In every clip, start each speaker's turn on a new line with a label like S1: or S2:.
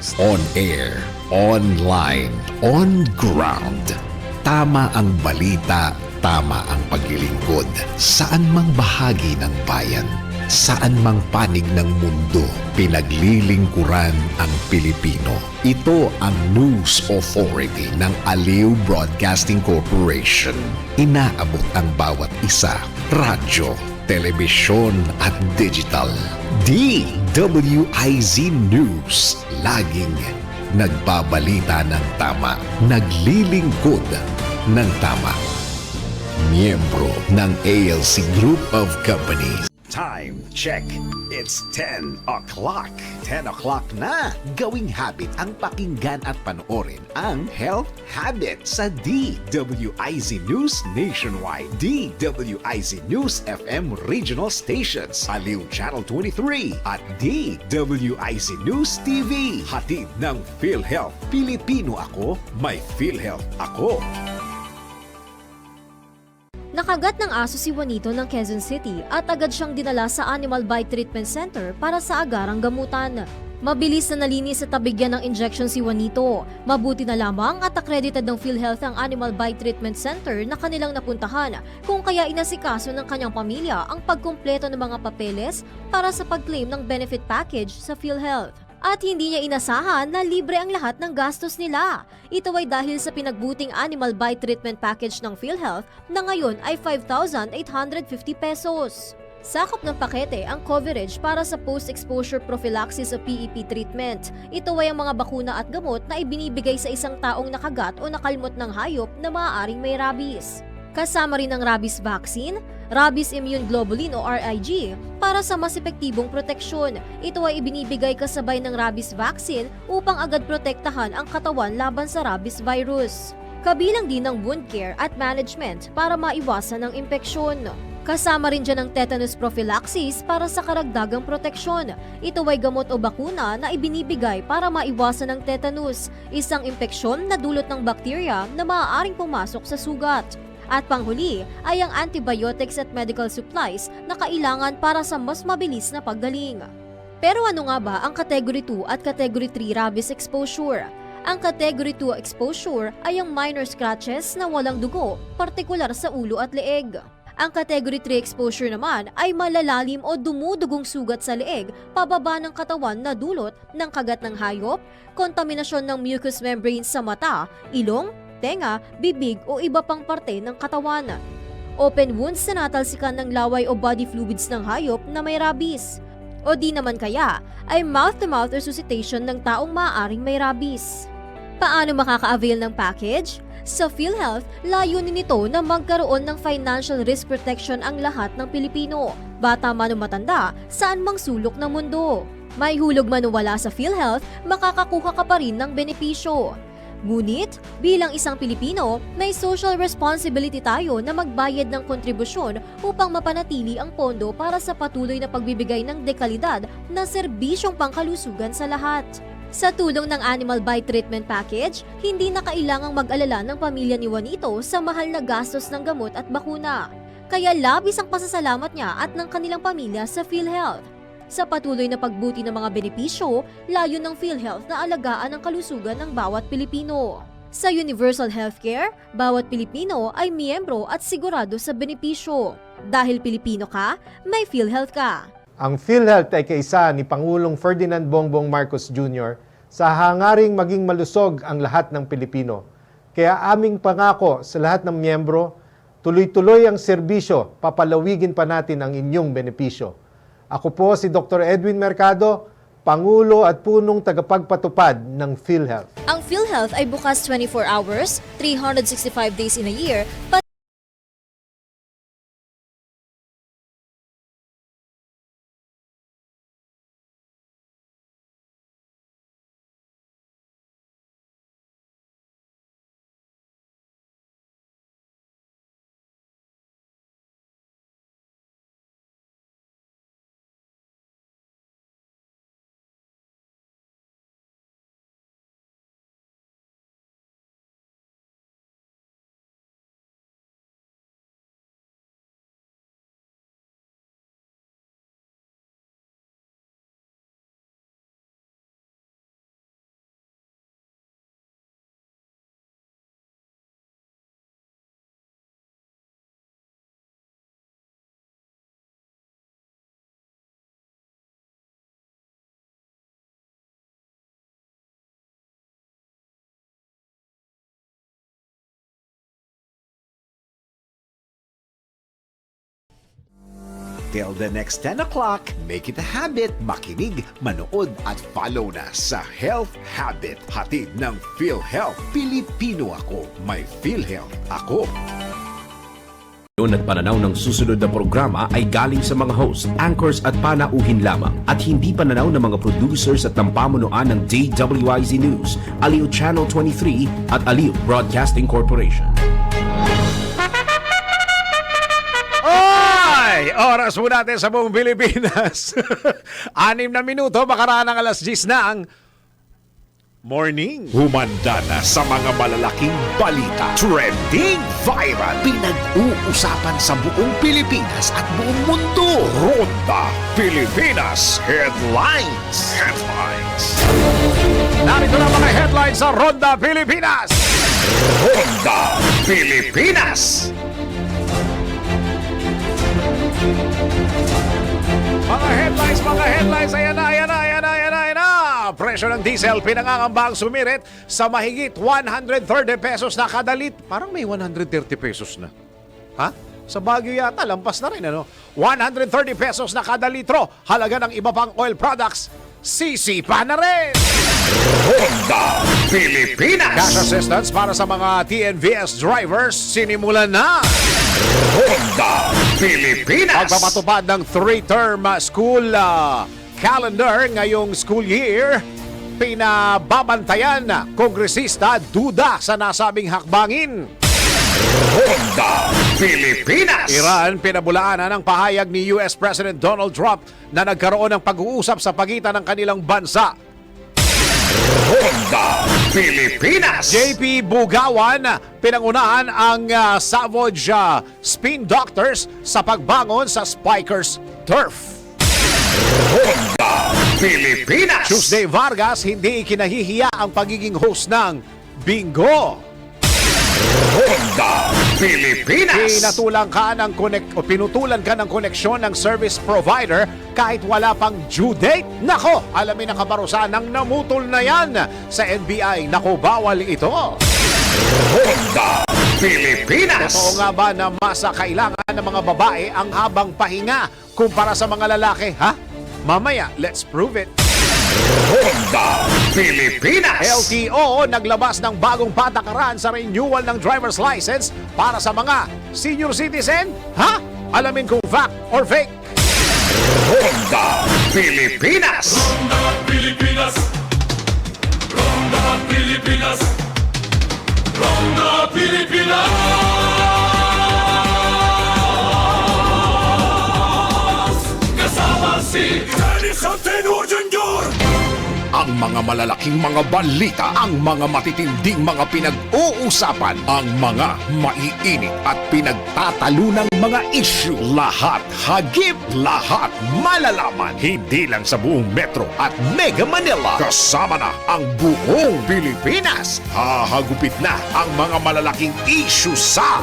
S1: first. On air, online, on ground. Tama ang balita, tama ang paglilingkod. Saan mang bahagi ng bayan, saan mang panig ng mundo, pinaglilingkuran ang Pilipino. Ito ang News Authority ng Aliw Broadcasting Corporation. Inaabot ang bawat isa, radyo, telebisyon at digital. DWIZ News, laging nagbabalita ng tama, naglilingkod ng tama. Miyembro ng ALC Group of Companies. Time check. It's 10 o'clock. 10 o'clock na. Gawing habit ang pakinggan at panoorin ang Health Habit sa DWIZ News Nationwide, DWIZ News FM Regional Stations, Aliw Channel 23 at DWIZ News TV. Hatid ng PhilHealth. Pilipino ako, may PhilHealth ako.
S2: Nakagat ng aso si Juanito ng Quezon City at agad siyang dinala sa Animal Bite Treatment Center para sa agarang gamutan. Mabilis na nalinis at nabigyan ng injection si Juanito. Mabuti na lamang at accredited ng PhilHealth ang Animal Bite Treatment Center na kanilang napuntahan, kung kaya inasikaso ng kanyang pamilya ang pagkumpleto ng mga papeles para sa pag-claim ng benefit package sa PhilHealth. At hindi niya inasahan na libre ang lahat ng gastos nila. Ito ay dahil sa pinagbuting Animal Bite Treatment Package ng PhilHealth na ngayon ay 5,850 pesos. Sakop ng pakete ang coverage para sa post-exposure prophylaxis o PEP treatment. Ito ay ang mga bakuna at gamot na ibinibigay sa isang taong nakagat o nakalmot ng hayop na maaaring may rabies. Kasama rin ang rabies vaccine, rabies immune globulin o RIG para sa mas epektibong proteksyon. Ito ay ibinibigay kasabay ng rabies vaccine upang agad protektahan ang katawan laban sa rabies virus. Kabilang din ang wound care at management para maiwasan ang impeksyon. Kasama rin dyan ang tetanus prophylaxis para sa karagdagang proteksyon. Ito ay gamot o bakuna na ibinibigay para maiwasan ang tetanus, isang impeksyon na dulot ng bakterya na maaaring pumasok sa sugat. At panghuli ay ang antibiotics at medical supplies na kailangan para sa mas mabilis na paggaling. Pero ano nga ba ang Category 2 at Category 3 rabies exposure? Ang Category 2 exposure ay ang minor scratches na walang dugo, partikular sa ulo at leeg. Ang Category 3 exposure naman ay malalalim o dumudugong sugat sa leeg, pababa ng katawan na dulot ng kagat ng hayop, kontaminasyon ng mucous membrane sa mata, ilong, tenga, bibig o iba pang parte ng katawan. Open wounds na natalsikan ng laway o body fluids ng hayop na may rabies. O di naman kaya ay mouth-to-mouth resuscitation ng taong maaaring may rabies. Paano makaka-avail ng package? Sa PhilHealth, layunin nito na magkaroon ng financial risk protection ang lahat ng Pilipino, bata man o matanda, saan mang sulok ng mundo. May hulog man o wala sa PhilHealth, makakakuha ka pa rin ng benepisyo. Ngunit, bilang isang Pilipino, may social responsibility tayo na magbayad ng kontribusyon upang mapanatili ang pondo para sa patuloy na pagbibigay ng dekalidad na serbisyong pangkalusugan sa lahat. Sa tulong ng Animal Bite Treatment Package, hindi na kailangang mag-alala ng pamilya ni Juanito sa mahal na gastos ng gamot at bakuna. Kaya labis ang pasasalamat niya at ng kanilang pamilya sa PhilHealth. Sa patuloy na pagbuti ng mga benepisyo, layon ng PhilHealth na alagaan ang kalusugan ng bawat Pilipino. Sa Universal Healthcare, bawat Pilipino ay miyembro at sigurado sa benepisyo. Dahil Pilipino ka, may PhilHealth ka.
S3: Ang PhilHealth ay kaisa ni Pangulong Ferdinand Bongbong Marcos Jr. sa hangaring maging malusog ang lahat ng Pilipino. Kaya aming pangako sa lahat ng miyembro, tuloy-tuloy ang serbisyo, papalawigin pa natin ang inyong benepisyo. Ako po si Dr. Edwin Mercado, Pangulo at punong tagapagpatupad ng PhilHealth.
S2: Ang PhilHealth ay bukas 24 hours, 365 days in a year,
S1: Till the next 10 o'clock, make it a habit, makinig, manood at follow na sa Health Habit. Hatid ng PhilHealth. Pilipino ako. May PhilHealth ako.
S4: At pananaw ng susunod na programa ay galing sa mga host, anchors at panauhin lamang at hindi pananaw ng mga producers at ng pamunuan ng DWIZ News, Aliw Channel 23 at Aliw Broadcasting Corporation.
S5: Oy! Oras po natin sa buong Pilipinas. 6 na minuto, makaraan ng alas 10 na ang morning.
S1: Humanda na sa mga malalaking balita. Trending viral. Pinag-uusapan sa buong Pilipinas at buong mundo. Ronda Pilipinas Headlines.
S5: Narito na mga headlines sa Ronda Pilipinas.
S1: Ronda Pilipinas.
S5: Mga headlines, ayan na. Presyo ng diesel pinangangambang sumirit sa mahigit 130 pesos na kada Parang may 130 pesos na. Ha? Sa Baguio yata, lampas na rin, ano? 130 pesos na kada litro. Halaga ng iba pang oil products, sisipa na rin.
S1: Ronda Pilipinas.
S5: Cash assistance para sa mga TNVS drivers, sinimulan na.
S1: Ronda Pilipinas.
S5: Pagpapatupad ng 3-term school calendar ngayong school year, pinababantayan na kongresista duda sa nasabing hakbangin.
S1: Ronda Pilipinas.
S5: Iran, pinabulaanan ng pahayag ni US President Donald Trump na nagkaroon ng pag-uusap sa pagitan ng kanilang bansa.
S1: Ronda Pilipinas.
S5: JP Bugawan, pinangunahan ang Savage Spin Doctors sa pagbangon sa Spikers Turf.
S1: Ronda Pilipinas.
S5: Tuesday Vargas, hindi ikinahihiya ang pagiging host ng Bingo.
S1: Ronda Pilipinas.
S5: Pinutulan ka ng koneksyon ng service provider kahit wala pang due date? Nako, alamin ang kaparusahan ng namutol na yan sa NBI. Nako, bawal ito.
S1: Ronda Pilipinas.
S5: Totoo nga ba na masa kailangan ng mga babae ang habang pahinga kumpara sa mga lalaki? Ha? Mamaya, let's prove it.
S1: Ronda Pilipinas.
S5: LTO naglabas ng bagong patakaran sa renewal ng driver's license para sa mga senior citizen? Ha? Alamin kung fact or fake.
S1: Ronda Pilipinas.
S6: Ronda Pilipinas. Ronda Pilipinas. Ronda Pilipinas. Kasama si Dennis Antenor Jr.
S1: Ang mga malalaking mga balita, ang mga matitinding mga pinag-uusapan, ang mga maiinit at pinagtatalunang mga issue. Lahat hagip, lahat malalaman. Hindi lang sa buong Metro at Mega Manila. Kasama na ang buong Pilipinas. Hahagupit na ang mga malalaking issue sa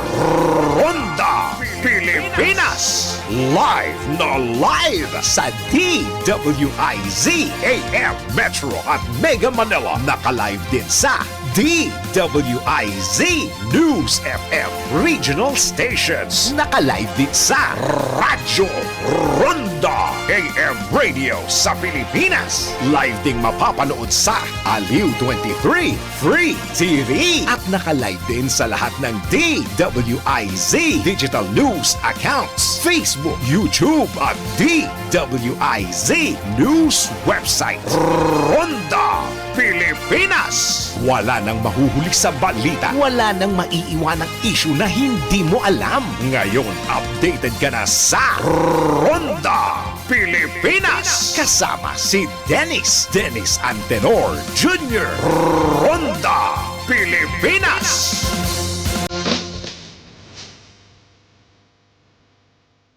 S1: Ronda Pilipinas. Live na live sa DWIZ AM Metro at Mega Manila. Naka-live din sa DWIZ News FM Regional Stations. Naka-live din sa Radyo Ronda AM Radio sa Pilipinas. Live ding mapapanood sa Aliw 23 Free TV. At naka-live din sa lahat ng DWIZ Digital News accounts, Facebook, YouTube at DWIZ News website. Ronda Pilipinas. Wala nang mahuhuli sa balita. Wala nang maiiwanang issue na hindi mo alam. Ngayon, updated ka na sa Ronda Pilipinas. Kasama si Dennis Antenor Jr. Ronda Pilipinas.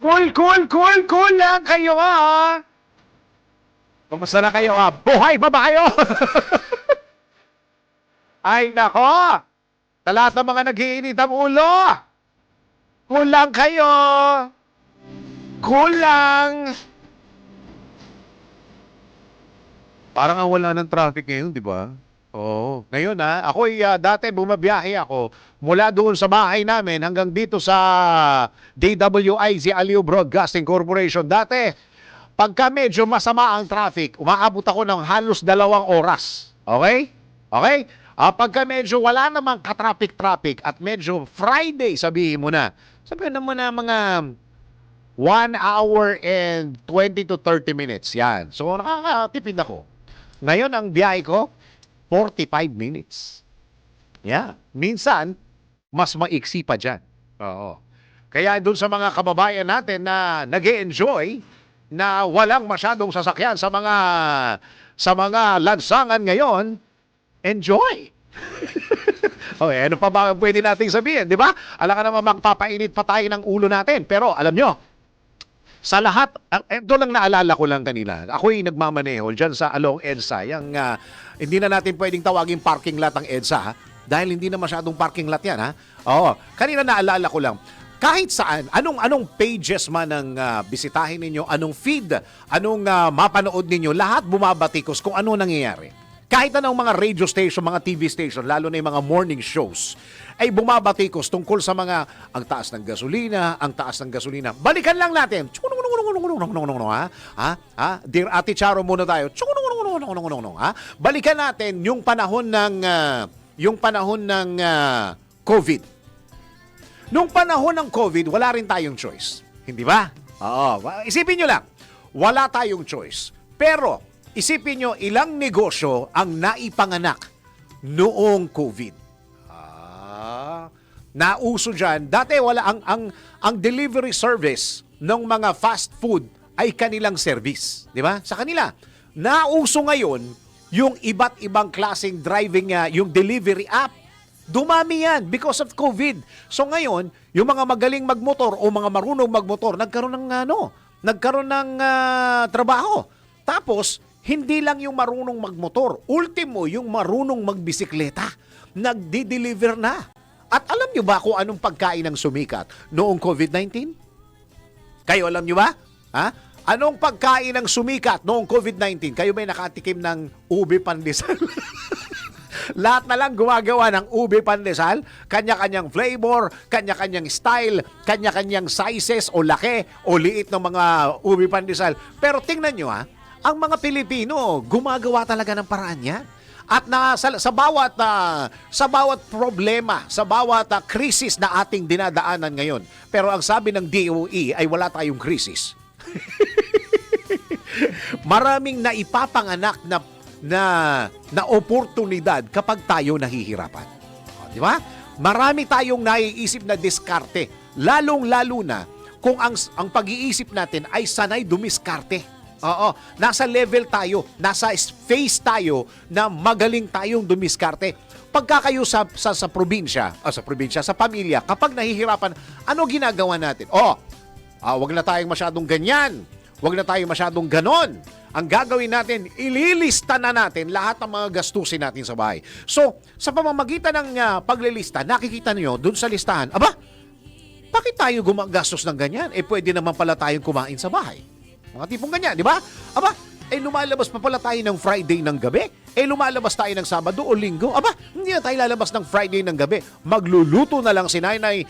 S5: Cool lang kayo ha. Kumusta na kayo ha? Buhay pa ba kayo? Ay nako! Sa lahat ng mga nag-iinit ang ulo! Kulang kayo! Kulang! Parang ang wala ng traffic ngayon, di ba? Oo. Ngayon ako'y dati bumabiyahe ako mula doon sa bahay namin hanggang dito sa DWIZ Aliw Broadcasting Corporation. Dati, pagka medyo masama ang traffic, umaabot ako ng halos 2 oras. Okay? Okay? Pagka medyo wala namang ka-traffic-traffic at medyo Friday, sabihin mo na. Sabihin mo na mga 1 hour and 20 to 30 minutes. Yan. So, nakakatipid ako. Ngayon, ang biyahe ko, 45 minutes. Yeah. Minsan, mas maiksi pa dyan. Oo. Kaya doon sa mga kababayan natin na nag-e-enjoy na walang masyadong sasakyan sa mga lansangan ngayon, enjoy. Okay, ano pa ba pwede nating sabihin, di ba? Alam ka naman magpapainit pa tayo ng ulo natin. Pero alam nyo, sa lahat, ito lang naalala ko lang kanina. Ako'y nagmamaneho dyan sa along EDSA. Yung, hindi na natin pwedeng tawagin parking lot ang EDSA, ha? Dahil hindi na masyadong parking lot yan, ha? Oo. Kanina naalala ko lang. Kahit saan, anong pages man ang bisitahin ninyo, anong feed, anong mapanood ninyo, lahat bumabatikos kung ano nangyayari. Kahit anong mga radio station, mga TV station, lalo na yung mga morning shows, ay bumabatikos tungkol sa mga ang taas ng gasolina, Balikan lang natin. Dear Ate Charo muna tayo. Balikan natin yung panahon ng COVID. Nung panahon ng COVID, wala rin tayong choice. Hindi ba? Oo. Isipin nyo lang, wala tayong choice. Pero, isipin nyo ilang negosyo ang naipanganak noong COVID. Nauso dyan. Dati wala ang delivery service ng mga fast food ay kanilang service. Di ba? Sa kanila. Nauso ngayon yung iba't ibang klaseng driving, yung delivery app. Dumami yan because of COVID. So ngayon, yung mga magaling magmotor o mga marunong magmotor, nagkaroon ng trabaho. Tapos, hindi lang yung marunong magmotor. Ultimo, yung marunong magbisikleta. Nagdi-deliver na. At alam nyo ba kung anong pagkain ang sumikat noong COVID-19? Kayo alam nyo ba? Ha? Anong pagkain ang sumikat noong COVID-19? Kayo ba'y nakatikim ng ube pandesal? Lahat na lang gumagawa ng ube pandesal, kanya-kanyang flavor, kanya-kanyang style, kanya-kanyang sizes o laki o liit ng mga ube pandesal. Pero tingnan nyo ang mga Pilipino, gumagawa talaga ng paraan yan. At sa bawat problema, sa bawat krisis na ating dinadaanan ngayon. Pero ang sabi ng DOE ay wala tayong krisis. Maraming naipapanganak na oportunidad kapag tayo nahihirapan. Di ba? Marami tayong naiisip na diskarte. Lalong-lalo na kung ang pag-iisip natin ay sanay dumiskarte. Oo, nasa level tayo, nasa phase tayo na magaling tayong dumiskarte. Pagka kayo sa probinsya, sa pamilya, kapag nahihirapan, ano ginagawa natin? Wag na tayong masyadong ganyan. Wag na tayong masyadong ganon. Ang gagawin natin, ililista na natin lahat ng mga gastusin natin sa bahay. So, sa pamamagitan ng paglilista, nakikita niyo dun sa listahan, bakit tayo gumagastos ng ganyan? Pwede naman pala tayong kumain sa bahay. Mga tipong ganyan, di ba? Lumalabas pa pala tayo ng Friday ng gabi. Lumalabas tayo ng Sabado o Linggo. Hindi na tayo lalabas ng Friday ng gabi. Magluluto na lang si nanay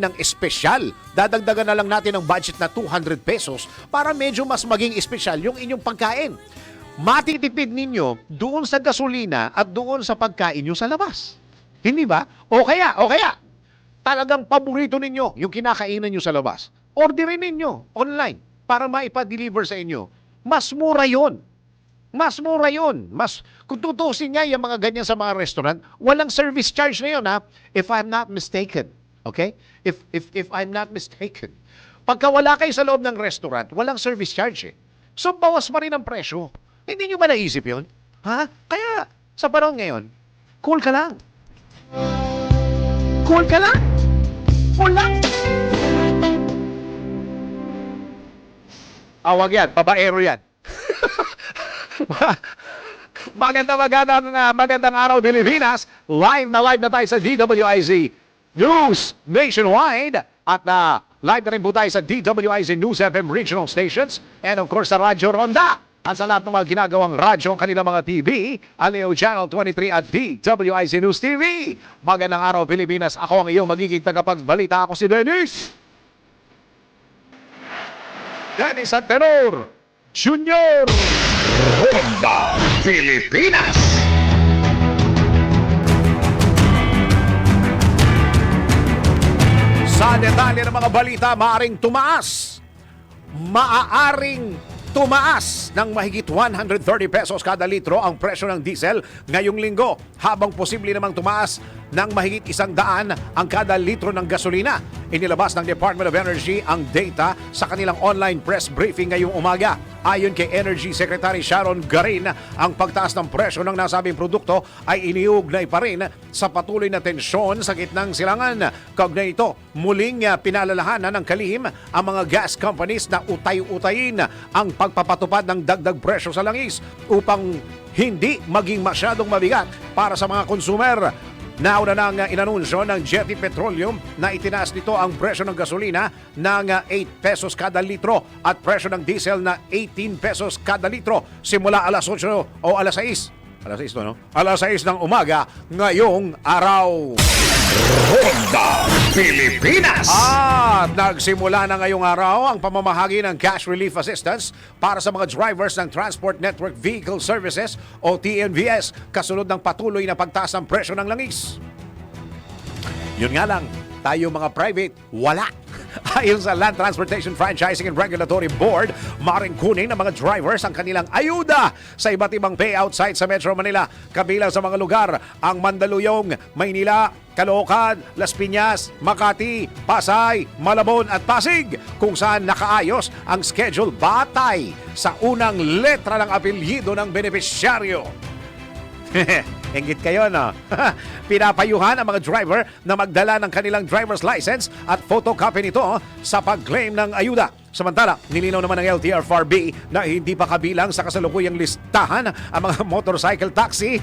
S5: ng espesyal. Dadagdagan na lang natin ang budget na 200 pesos para medyo mas maging espesyal yung inyong pagkain. Matitipid ninyo doon sa gasolina at doon sa pagkain nyo sa labas. Hindi ba? O kaya, talagang paborito ninyo yung kinakainan nyo sa labas. Orderin ninyo online para maipa-deliver sa inyo. Mas mura yun. Kung tutusin nga yung mga ganyan sa mga restaurant, walang service charge na yun, if I'm not mistaken. Okay? If I'm not mistaken. Pagka wala kayo sa loob ng restaurant, walang service charge . So, bawas pa rin ang presyo. Hindi nyo ba naisip yun? Kaya, sa panahon ngayon, cool ka lang. Cool lang. Wag yan. Babaero yan. Magandang araw, Pilipinas. Live na tayo sa DWIZ News Nationwide. At live na rin po tayo sa DWIZ News FM regional stations. And of course, sa Radyo Ronda. at sa lahat ng mga ginagawang radyo ang kanilang mga TV, Aleo Channel 23 at DWIC News TV. Magandang araw Pilipinas, ako ang iyong magiging tagapagbalita. Ako si Dennis Antenor Junior.
S1: Ronda Pilipinas.
S5: Sa detalye ng mga balita, maaaring tumaas ng mahigit 130 pesos kada litro ang presyo ng diesel ngayong linggo, habang posible namang tumaas ng mahigit 100 ang kada litro ng gasolina. Inilabas ng Department of Energy ang data sa kanilang online press briefing ngayong umaga. Ayon kay Energy Secretary Sharon Garin, ang pagtaas ng presyo ng nasabing produkto ay iniugnay pa rin sa patuloy na tensyon sa gitnang silangan. Kaugnay ito, muling pinalalahanan ng kalihim ang mga gas companies na utay-utayin ang pagpapatupad ng dagdag presyo sa langis upang hindi maging masyadong mabigat para sa mga konsumer. Nauna nang inanunsyo ng Jetty Petroleum na itinaas nito ang presyo ng gasolina ng 8 pesos kada litro at presyo ng diesel na 18 pesos kada litro simula alas 8 o alas 6. Alas 6 no? Alas 6 ng umaga ngayong araw.
S1: Ronda Pilipinas.
S5: At nagsimula na ngayong araw ang pamamahagi ng cash relief assistance para sa mga drivers ng Transport Network Vehicle Services o TNVS kasunod ng patuloy na pagtaas ng presyo ng langis. Yun nga lang, tayo mga private, wala. Ayon sa Land Transportation Franchising and Regulatory Board, maaaring kunin ng mga drivers ang kanilang ayuda sa iba't ibang payout sites sa Metro Manila. Kabilang sa mga lugar ang Mandaluyong, Maynila, Caloocan, Las Piñas, Makati, Pasay, Malabon at Pasig, kung saan nakaayos ang schedule batay sa unang letra ng apelyido ng benepisyaryo. Enggit kayo, no? Pinapayuhan ang mga driver na magdala ng kanilang driver's license at photocopy nito sa pag-claim ng ayuda. Samantala, nilinaw naman ng LTFRB na hindi pa kabilang sa kasalukuyang listahan ang mga motorcycle taxi.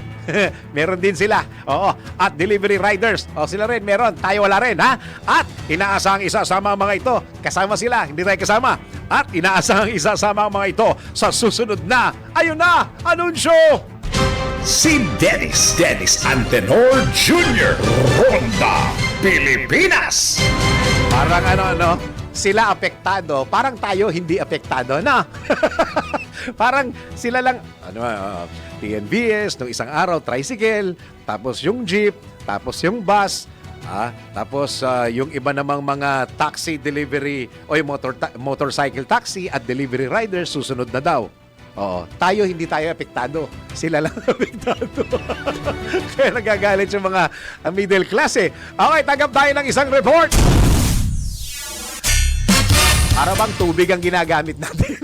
S5: Meron din sila. Oo. At delivery riders. O sila rin, meron. Tayo wala rin, ha? At inaasahang isasama ang mga ito. Kasama sila, hindi tayo kasama. At inaasahang isasama ang mga ito sa susunod na, ayun na, anunsyo!
S1: Si Dennis Antenor Jr. Ronda Pilipinas.
S5: Parang ano, sila apektado, parang tayo hindi apektado, na. Parang sila lang, TNVS, nung isang araw, tricycle, tapos yung jeep, tapos yung bus, tapos yung iba namang mga taxi delivery o yung motorcycle taxi at delivery riders, susunod na daw. Oo, tayo hindi tayo apektado. Sila lang apektado. Kaya nagagalit yung mga middle class eh. Okay, tanggap tayo ng isang report. Para bang tubig ang ginagamit natin.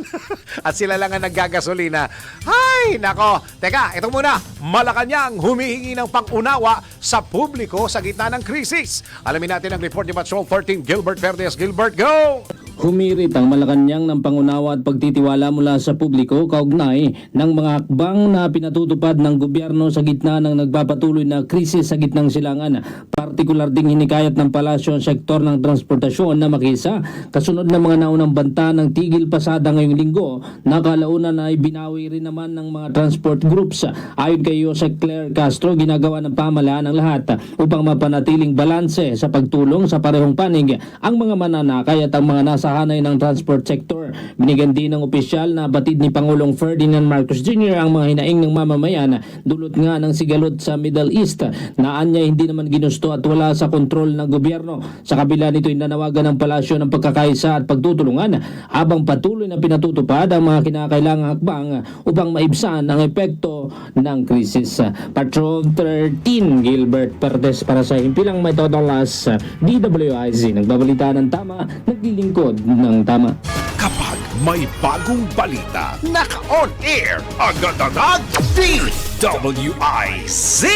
S5: At sila lang ang naggagasolina. Ay, nako. Teka, ito muna. Malacanang humihingi ng pangunawa sa publiko sa gitna ng krisis. Alamin natin ang report ni Patrol 13 Gilbert Verdes. Gilbert, go!
S7: Humirit ang Malacanang ng pangunawa at pagtitiwala mula sa publiko kaugnay ng mga hakbang na pinatutupad ng gobyerno sa gitna ng nagpapatuloy na krisis sa gitnang silangan. Partikular ding hinikayat ng palasyo ang sektor ng transportasyon na makisa kasunod ng mga naunang banta ng tigil pasada ngayong linggo na kalaunan ay binawi rin naman ng mga transport groups. Ayon kay Jose Claire Castro, ginagawa ng pamahalaan ang lahat upang mapanatiling balanse sa pagtulong sa parehong panig ang mga mananakay at ang mga nasa hanay ng transport sector. Binigyan din ng opisyal na batid ni Pangulong Ferdinand Marcos Jr. ang mga hinaing ng mamamayan dulot nga ng sigalot sa Middle East na anya hindi naman ginusto at wala sa kontrol ng gobyerno. Sa kabila nito ay nanawagan ng palasyo ng pagkakaisa at pagtutulungan habang patuloy na pinatutupad ang mga kinakailangang hakbang upang maibsan ang epekto ng krisis. Patrol 13 Gilbert Perdes para sa Himpilang May Todolas, DWIZ, nagbabalita ng tama, naglilingkod ng tama.
S1: Kapag may bagong balita, naka-on air, agad-agad, DWIZ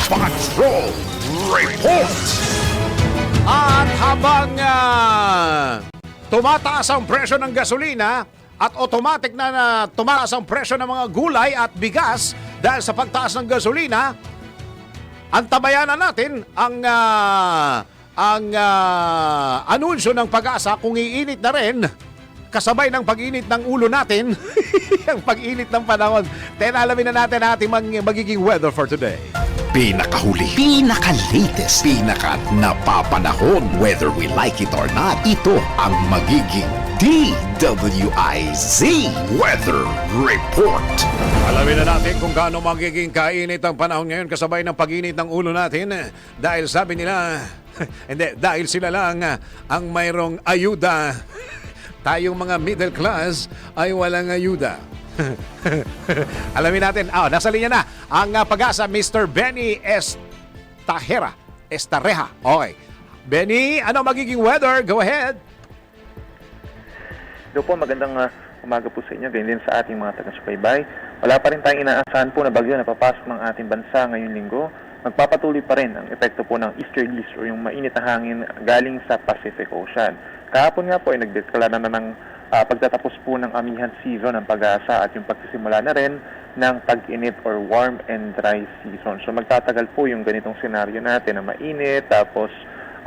S1: Patrol Report.
S5: At habang tumataas ang presyo ng gasolina at automatic na tumaas ang presyo ng mga gulay at bigas dahil sa pagtaas ng gasolina, antabayanan natin ang anunsyo ng Pag-asa kung iinit na rin kasabay ng pag-init ng ulo natin, ang pag-init ng panahon. Alamin na natin ang ating magiging weather for today.
S1: Pinakahuli, pinaka-latest, pinaka-napapanahon. Whether we like it or not, ito ang magiging DWIZ Weather Report.
S5: Alamin na natin kung gaano magiging kainit ang panahon ngayon kasabay ng pag-init ng ulo natin. Dahil sabi nila, hindi, dahil sila lang ang mayroong ayuda. Tayong mga middle class ay walang ayuda. Alamin natin, nasa linya na ang Pag-asa, Mr. Benny Estareja. Okay. Benny, ano magiging weather? Go ahead.
S8: Hello po, magandang umaga po sa inyo, ganyan din sa ating mga taga-subaybay. Wala pa rin tayong inaasahan po na bagyo na papasok ng ating bansa ngayong linggo. Magpapatuloy pa rin ang epekto po ng easterlies o yung mainit na hangin galing sa Pacific Ocean. Kahapon nga po ay nagdeklara na ng pagtatapos po ng amihan season ng Pag-asa at yung pagsisimula na rin ng tag-init or warm and dry season. So magtatagal po yung ganitong senaryo natin na mainit, tapos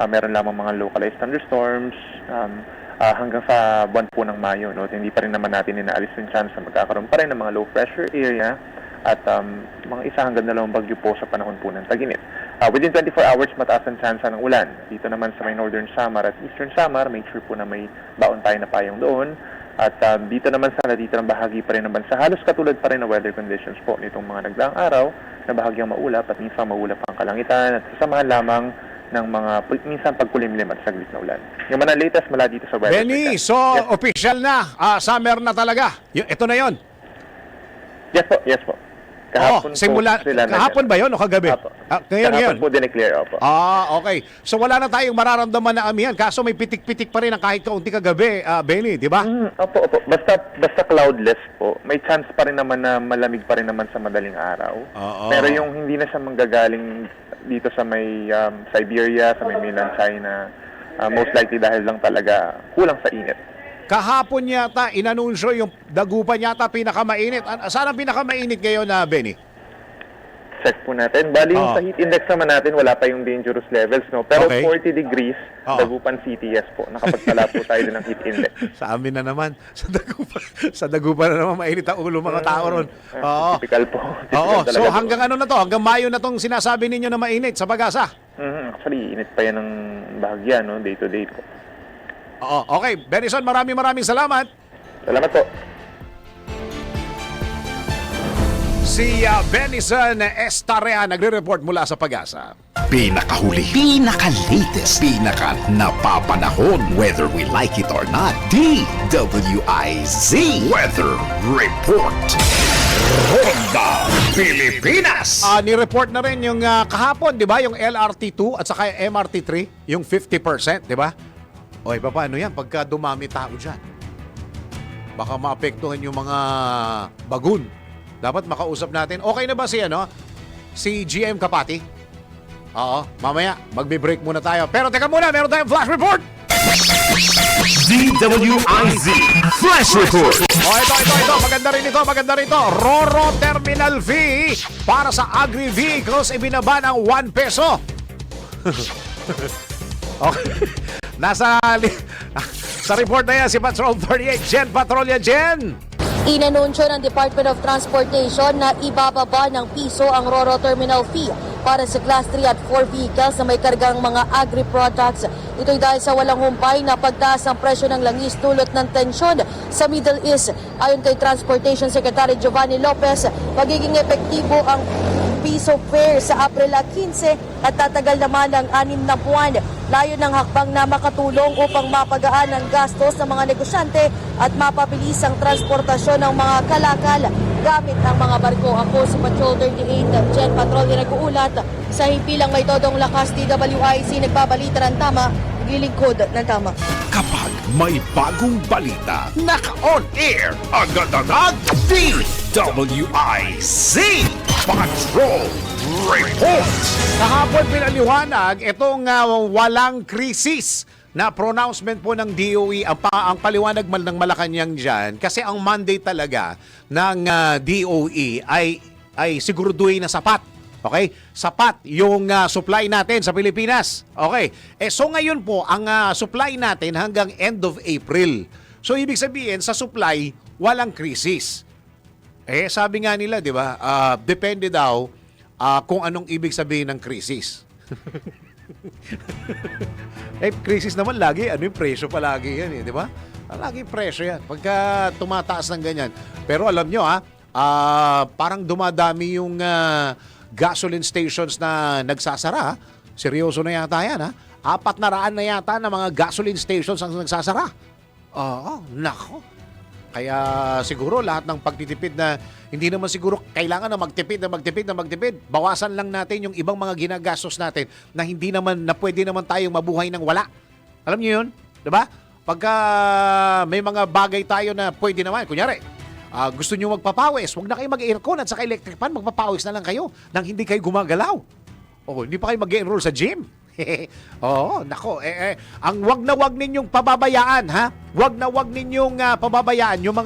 S8: meron lamang mga localized thunderstorms hanggang sa buwan po ng Mayo. No? At hindi pa rin naman natin inaalis yung chance na magkakaroon pa rin ng mga low pressure area at mga 1 hanggang 2 bagyo po sa panahon po ng tag-init. Within 24 hours, mataas ang chance ng ulan. Dito naman sa may Northern Samar at Eastern Samar, make sure po na may baon tayo na payong doon. At dito naman sa natitirang bahagi pa rin ng bansa, halos katulad pa rin ng weather conditions po nitong mga nagdaang araw na bahagyang maulap at minsan maulap ang kalangitan at sasamahan lamang ng mga minsan pagkulimlim at saglit na ulan. Yung mga latest mula dito sa weather.
S5: Benny, so official na, summer na talaga. Ito na yon.
S8: Yes po. Kahapon
S5: simula, kahapon ba yun o kagabi?
S8: Kahapon po dineclare, opo.
S5: Okay. So wala na tayong mararamdaman na amihan, kaso may pitik-pitik pa rin ang kahit kaunti kagabi, Benny, di ba?
S8: Opo. Basta cloudless po. May chance pa rin naman na malamig pa rin naman sa madaling araw. Pero yung hindi na siya manggagaling dito sa may Siberia, sa may mainland China, most likely dahil lang talaga kulang sa init.
S5: Kahapon yata, inanunsyo yung Dagupan yata pinakamainit. Saan ang pinakamainit ngayon, Benny?
S8: Check po natin. Bali yung sa heat index naman natin, wala pa yung dangerous levels, no? Pero
S5: Okay.
S8: 40 degrees, Dagupan City, yes po. Nakapagtala po tayo din ng heat index.
S5: Sa amin na naman, sa Dagupan na naman mainit ang ulo mga tao ron.
S8: Typical po.
S5: Oo,
S8: Typical
S5: so
S8: talaga po.
S5: hanggang ano na to? Hanggang Mayo na tong sinasabi ninyo na mainit sa Pag-asa?
S8: Actually, init pa yan ng bahagya, no? Day to day po.
S5: Okay. Benison, maraming salamat.
S8: Salamat po.
S1: Si
S5: Benison Estareja nagre-report mula sa Pag-asa.
S1: pinakahuli, pinaka-latest, pinaka-napapanahon. Whether we like it or not, DWIZ Weather Report. Ronda Pilipinas.
S5: Ni-report na rin yung kahapon, di ba? Yung LRT2 at saka yung MRT3, yung 50%, di ba? O, paano yan? Pagka dumami tao dyan, baka maapektuhan yung mga bagun. Dapat makausap natin. Okay na ba si GM Kapati? Oo, mamaya, magbe-break muna tayo. Pero teka muna, meron tayong flash report!
S6: DWIZ Flash Report.
S5: Ito. Maganda rin ito. Roro terminal fee para sa agri-vehicles ibinaba ng 1 peso. Okay. Sa report na yan, si Patrol 38, Jen Patrolya, Jen.
S9: Inanunsyo ng Department of Transportation na ibababa ng piso ang Roro Terminal Fee para sa Class 3 at 4 vehicles na may kargang mga agri-products. Ito'y dahil sa walang humpay na pagtaas ng presyo ng langis dulot ng tensyon sa Middle East. Ayon kay Transportation Secretary Giovanni Lopez, magiging epektibo ang piso fare sa Abril 15 at tatagal naman ng 6 na buwan. Layo ng hakbang na makatulong upang mapagaan ang gastos ng mga negosyante at mapabilis ang transportasyon ng mga kalakal gamit ang mga barko. Ako si Patrol 38, Jen Patrol, nag-uulat sa himpilang may todong lakas. DWIZ nagbabalita ng tama, naglilingkod ng tama.
S1: Kapag may bagong balita, naka-on air, agad-agad, DWIZ Patrol Report.
S5: Kahapon pinaliwanag itong walang krisis na pronouncement po ng DOE. Ang paliwanag ng Malacanang dyan, kasi ang mandate talaga ng DOE ay siguraduhin na sapat. Okay? Sapat yung supply natin sa Pilipinas. Okay? So ngayon po, ang supply natin hanggang end of April. So ibig sabihin, sa supply, walang krisis. Eh, sabi nga nila, di ba, depende daw kung anong ibig sabihin ng krisis. Eh, krisis naman lagi, ano yung presyo palagi yan, di ba? Lagi presyo yan, pagka tumataas ng ganyan. Pero alam nyo, parang dumadami yung gasoline stations na nagsasara. Seryoso na yata yan, 400 na yata na mga gasoline stations ang nagsasara. Oo, nako. Kaya siguro lahat ng pagtitipid na hindi naman siguro kailangan na magtipid. Bawasan lang natin yung ibang mga ginagastos natin na hindi naman na pwede naman tayong mabuhay ng wala. Alam niyo yun? 'Di ba? Pagka may mga bagay tayo na pwede naman, kunyari, gusto niyo magpapawis, huwag na kayo mag-aircon at saka electric fan, magpapawis na lang kayo nang hindi kayo gumagalaw. O, hindi pa kayo mag-enroll sa gym. Oo, nako. Ang wag na wag ninyong pababayaan, ha? Wag na wag ninyong pababayaan yung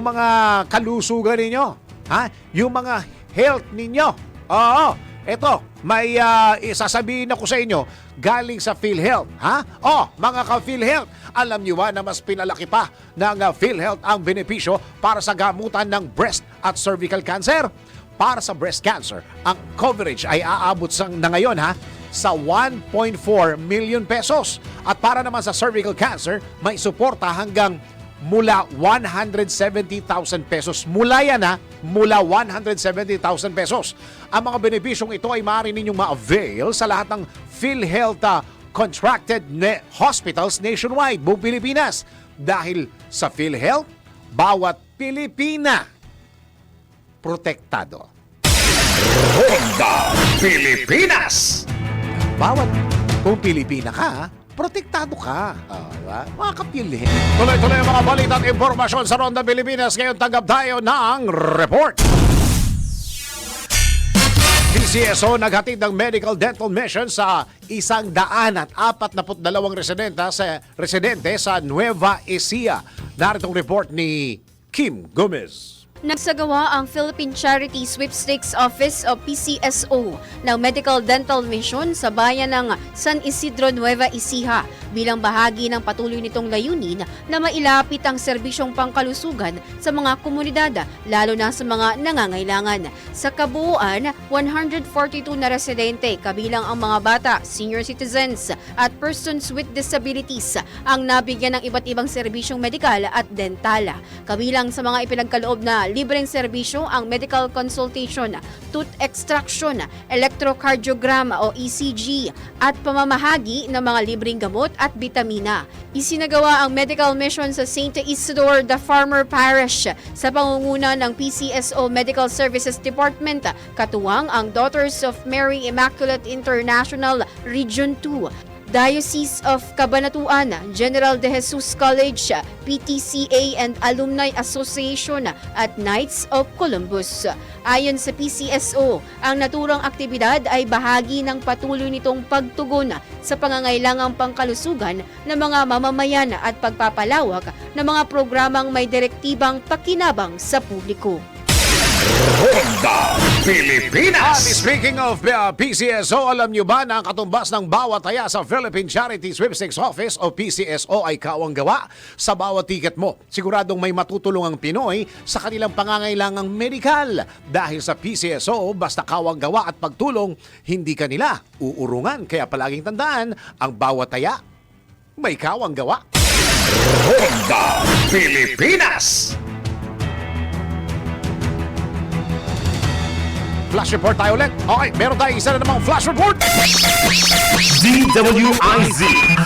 S5: mga kalusugan ninyo, ha? Yung mga health ninyo. Oo. Eto, may isasabihin ako sa inyo galing sa PhilHealth, ha? Mga ka-PhilHealth, alam niyo ba na mas pinalaki pa ng PhilHealth ang benepisyo para sa gamutan ng breast at cervical cancer? Para sa breast cancer, ang coverage ay aabot na ngayon, sa 1.4 million pesos. At para naman sa cervical cancer, may suporta hanggang mula 170,000 pesos. Mula yan, mula 170,000 pesos. Ang mga benepisyong ito ay maaari ninyong ma-avail sa lahat ng PhilHealth contracted hospitals nationwide, buong Pilipinas. Dahil sa PhilHealth, bawat Pilipina protektado.
S6: Ronda Pilipinas!
S5: Bawat kung Pilipina ka, protektado ka. Diba? Mga kapilhin. Tuloy-tuloy ang mga balita at impormasyon sa Ronda Pilipinas. Ngayon tanggap tayo ng report. PCSO naghatid ng medical dental mission sa 142 residente sa Nueva Ecija. Narito ang report ni Kim Gomez.
S10: Nagsagawa ang Philippine Charity Sweepstakes Office o PCSO ng Medical Dental Mission sa bayan ng San Isidro, Nueva Ecija bilang bahagi ng patuloy nitong layunin na mailapit ang serbisyong pangkalusugan sa mga komunidad, lalo na sa mga nangangailangan. Sa kabuuan, 142 na residente kabilang ang mga bata, senior citizens at persons with disabilities ang nabigyan ng iba't ibang serbisyong medikal at dental. Kabilang sa mga ipinagkaloob na libreng serbisyo ang medical consultation, tooth extraction, electrocardiogram o ECG at pamamahagi ng mga libreng gamot at bitamina. Isinagawa ang medical mission sa St. Isidore the Farmer Parish sa pangunguna ng PCSO Medical Services Department, katuwang ang Daughters of Mary Immaculate International Region 2. Diocese of Cabanatuan, General de Jesus College, PTCA and Alumni Association at Knights of Columbus. Ayon sa PCSO, ang naturang aktibidad ay bahagi ng patuloy nitong pagtugon sa pangangailangang pangkalusugan ng mga mamamayan at pagpapalawak ng mga programang may direktibang pakinabang sa publiko.
S6: Ronda Pilipinas!
S5: Speaking of PCSO, alam nyo ba na ang katumbas ng bawat taya sa Philippine Charity Sweepstakes Office o PCSO ay kawang gawa sa bawat ticket mo? Siguradong may matutulong ang Pinoy sa kanilang pangangailangang medikal. Dahil sa PCSO, basta kawang gawa at pagtulong, hindi kanila uurungan. Kaya palaging tandaan, ang bawat taya may kawang gawa.
S6: Ronda Pilipinas!
S5: Flash report tayo ulit. Okay, meron tayong isa na namang flash report.
S6: DWIZ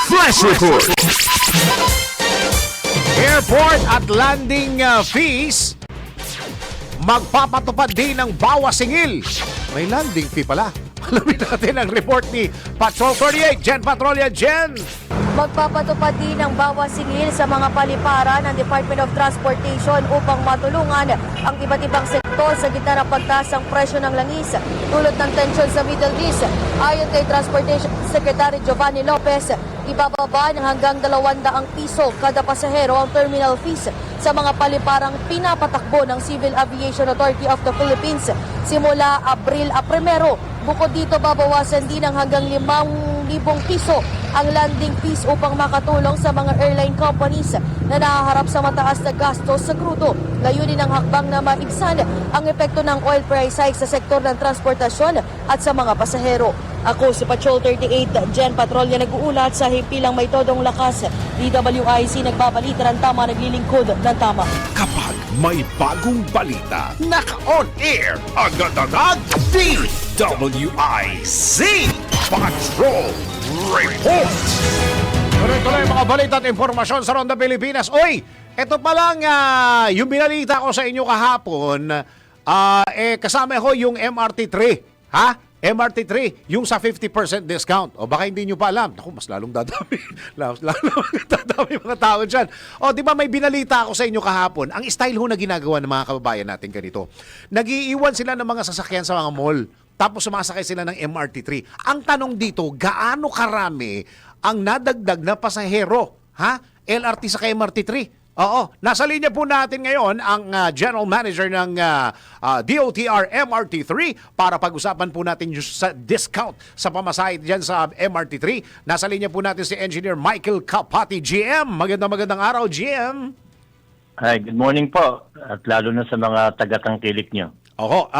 S6: Flash Report.
S5: Airport at landing fees magpapatupad din ng bawas singil. May landing fee pala. Alamin natin ang report ni Patrol 38, Jen Patrolya. Jen!
S9: Magpapatupad din ng bawas singil sa mga paliparan ng Department of Transportation upang matulungan ang iba't ibang sektor sa gitna ng pagtaas ng presyo ng langis dulot ng tensyon sa Middle East. Ayon kay Transportation Secretary Giovanni Lopez, ibababa ng hanggang 200 piso kada pasahero ang terminal fees sa mga paliparang pinapatakbo ng Civil Aviation Authority of the Philippines simula Abril 1. Bukod dito, babawasan din ng hanggang 5,000 piso ang landing fees upang makatulong sa mga airline companies na nahaharap sa mataas na gastos sa krudo. Layunin ng hakbang na maibsan ang epekto ng oil price hike sa sektor ng transportasyon at sa mga pasahero. Ako si Patrol 38, Jen Patrolya nag-uulat sa himpilang may todong lakas. DWIC nagbabalita ng tama, naglilingkod ng tama.
S5: Kapag may bagong balita, naka-on air, agad-agad, DWIC Patrol Report! Tuloy-tuloy mga balita at impormasyon sa Ronda Pilipinas. Oy, ito pa lang yung binalita ko sa inyo kahapon, kasama ho yung MRT3. Ha? MRT3, yung sa 50% discount. O baka hindi nyo pa alam. Naku, mas lalong dadami. lalong dadami mga tao dyan. O di ba may binalita ako sa inyo kahapon, ang style ho na ginagawa ng mga kababayan natin ganito. Nag-iiwan sila ng mga sasakyan sa mga mall. Tapos sumasakay sila ng MRT3. Ang tanong dito, gaano karami ang nadagdag na pasahero? Ha? LRT sa MRT3? Oo. Nasa linya po natin ngayon ang General Manager ng DOTR MRT3 para pag-usapan po natin yung sa discount sa pamasahe dyan sa MRT3. Nasa linya po natin si Engineer Michael Kapati, GM. Magandang araw, GM.
S11: Hi, good morning po. At lalo na sa mga taga-tangkilik nyo.
S5: Oho,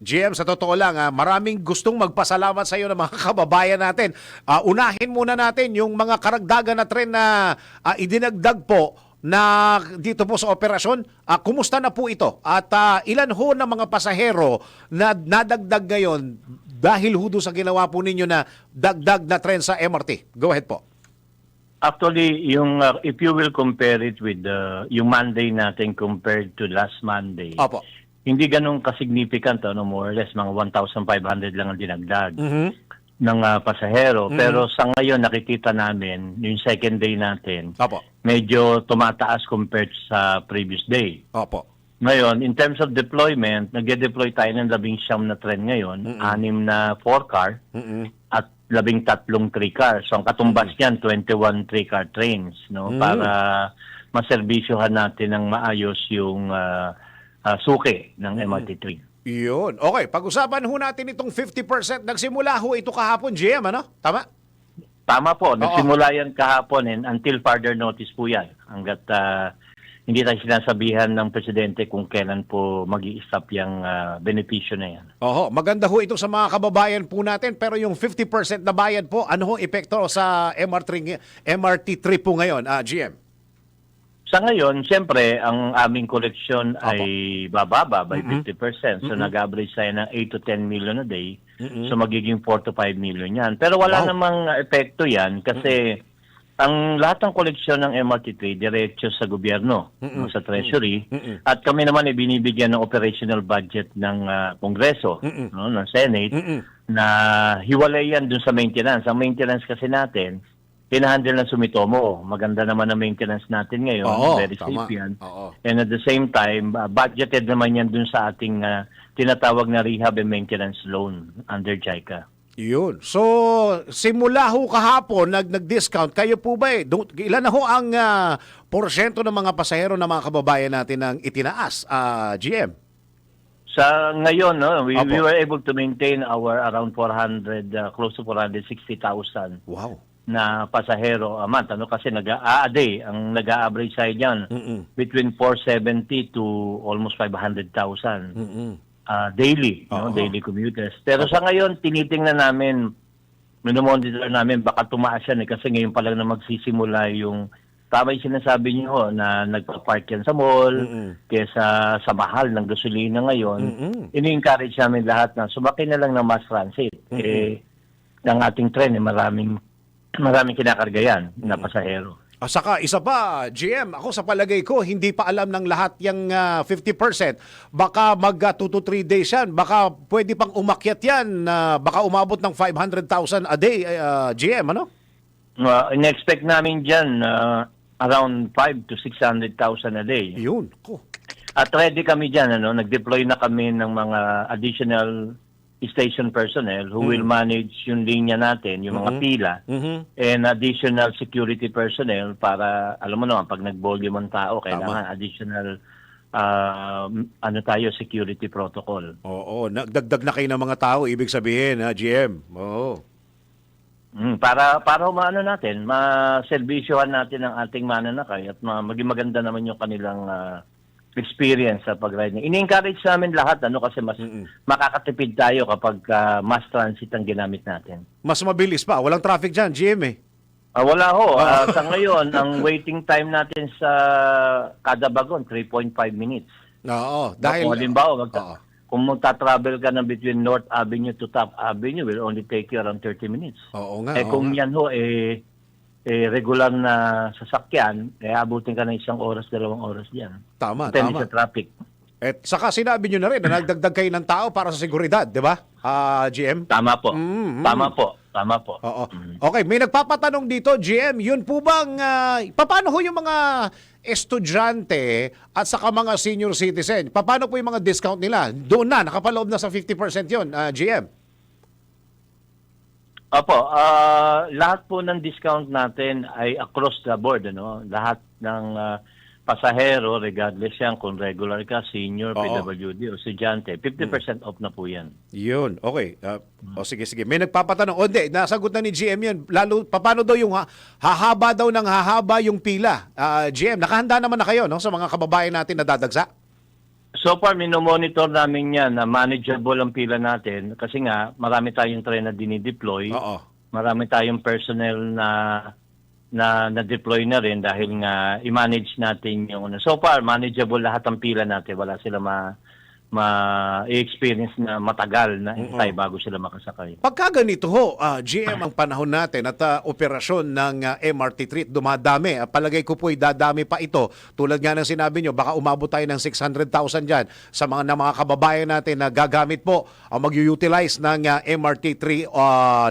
S5: GM, sa totoo lang, maraming gustong magpasalamat sa iyo ng mga kababayan natin. Unahin muna natin yung mga karagdagan na tren na idinagdag po na dito po sa operasyon. Kumusta na po ito? At ilan ho ng mga pasahero na nadagdag ngayon dahil ho doon sa ginawa po ninyo na dagdag na tren sa MRT? Go ahead po.
S11: Actually, yung if you will compare it with yung Monday natin compared to last Monday,
S5: Opo.
S11: hindi ganun ka-significant, more or less, mga 1,500 lang ang dinagdag ng pasahero. Pero sa ngayon, nakikita namin, yung second day natin,
S5: Opo.
S11: medyo tumataas compared sa previous day.
S5: Opo.
S11: Ngayon, in terms of deployment, nag-deploy tayo ng 19 na tren ngayon, 6 na 4-car, at 13 3-car. So ang katumbas niyan, 21 3-car trains, no? Para maservisyohan natin ng maayos yung suki ng MRT3.
S5: Yun. Okay, pag-usapan ho natin itong 50%. Nagsimula ho ito kahapon, GM, ano? Tama?
S11: Tama po. Nagsimula yan kahapon and until further notice po yan. Hanggat hindi tayo sinasabihan ng Presidente kung kailan po mag-i-stop yung benepisyo na yan.
S5: Oho, maganda ho ito sa mga kababayan po natin. Pero yung 50% na bayad po, ano ho epekto sa MRT3 po ngayon, GM?
S11: Sa ngayon, siyempre, ang aming koleksyon ay bababa by 50%. So, nag-average tayo ng 8 to 10 million a day. So, magiging 4 to 5 million yan. Pero wala namang epekto yan kasi ang lahat ng koleksyon ng MRT3 diretso sa gobyerno, sa Treasury. At kami naman ay binibigyan ng operational budget ng Kongreso, ng Senate, na hiwalay yan dun sa maintenance. Ang maintenance kasi natin, pinahandle ng Sumitomo. Maganda naman ang maintenance natin ngayon. Very safe yan. And at the same time, budgeted naman yan dun sa ating tinatawag na rehab and maintenance loan under JICA.
S5: Yun. So, simula ho kahapon, nag-discount. Kayo po ba ilan na ho ang porsyento ng mga pasahero ng mga kababayan natin ang itinaas, GM?
S11: Sa ngayon, no, we were able to maintain our around 400, close to 460,000.
S5: Wow.
S11: Na pasahero a month, kasi a day ang nag-a-average tayo diyan between 470 to almost 500,000 daily, daily commuters. Pero sa ngayon tinitingnan namin, minomonitor namin baka tumaas yan kasi ngayon pa lang na magsisimula yung tama yung sinasabi niyo na nagpa-park yan sa mall kesa sa mahal ng gasolina ngayon. Ini-encourage namin lahat na sumakay na lang ng mass transit. Ang ating tren maraming kinakarga yan na pasahero.
S5: Saka isa pa, GM, ako sa palagay ko, hindi pa alam ng lahat yung 50%. Baka mag 2 to 3 days yan. Baka pwede pang umakyat yan. Baka umabot ng 500,000 a day, GM, ano?
S11: In-expect namin dyan around 5 to 600,000 a day.
S5: Yun.
S11: At ready kami dyan. Nag-deploy na kami ng mga additional station personnel who will manage yung linya natin, yung mga pila, and additional security personnel para, alam mo naman, pag nag-volume ang tao, kailangan additional security protocol.
S5: Oo, nagdagdag na kayo ng mga tao, ibig sabihin, GM. Oo.
S11: Para maano natin, maservisyohan natin ang ating mananakay at maging maganda naman yung kanilang experience sa pag-ride. Ini-encourage namin lahat kasi mas makakatipid tayo kapag mass transit ang ginamit natin.
S5: Mas mabilis pa. Walang traffic dyan, GM eh.
S11: Wala ho. Sa ngayon, ang waiting time natin sa kada bagon, 3.5 minutes.
S5: Oo. Dahil...
S11: Kung halimbawa, kung magta-travel ka na between North Avenue to Top Avenue, will only take you around 30 minutes.
S5: Oo nga.
S11: Kung yan ho, regular na sasakyan, abutin ka ng 1 oras, 2 oras diyan.
S5: Tama,
S11: Depende
S5: tama.
S11: sa traffic.
S5: At saka sinabi nyo na rin na nagdagdag kayo ng tao para sa seguridad, di ba, GM?
S11: Tama po. Tama po.
S5: Oo. Okay, may nagpapatanong dito, GM, yun po bang, paano ho yung mga estudyante at saka mga senior citizen? Paano po yung mga discount nila? Doon na, nakapaloob na sa 50% yun, GM?
S11: Opo, lahat po ng discount natin ay across the board, Lahat ng pasahero, regardless yan kung regular ka, senior, PWD o estudyante, 50% off na po yan.
S5: Yun, okay. Sige. May nagpapatanong. Hindi, nasagot na ni GM yun. Lalo, paano daw yung hahaba daw ng hahaba yung pila? GM, nakahanda naman na kayo sa mga kababayan natin na dadagsa?
S11: So far, minomonitor namin yan na manageable ang pila natin kasi nga marami tayong train na dinideploy. Marami tayong personnel na deploy na rin dahil nga i-manage natin yung so far manageable lahat ang pila natin, wala sila ma-experience na matagal na hintay bago sila makasakay.
S5: Pagka ganito ho, GM, ang panahon natin at operasyon ng MRT3 dumadami. Palagay ko po'y dadami pa ito. Tulad nga ng sinabi nyo, baka umabot tayo ng 600,000 dyan sa mga kababayan natin na gagamit po o mag-utilize ng MRT3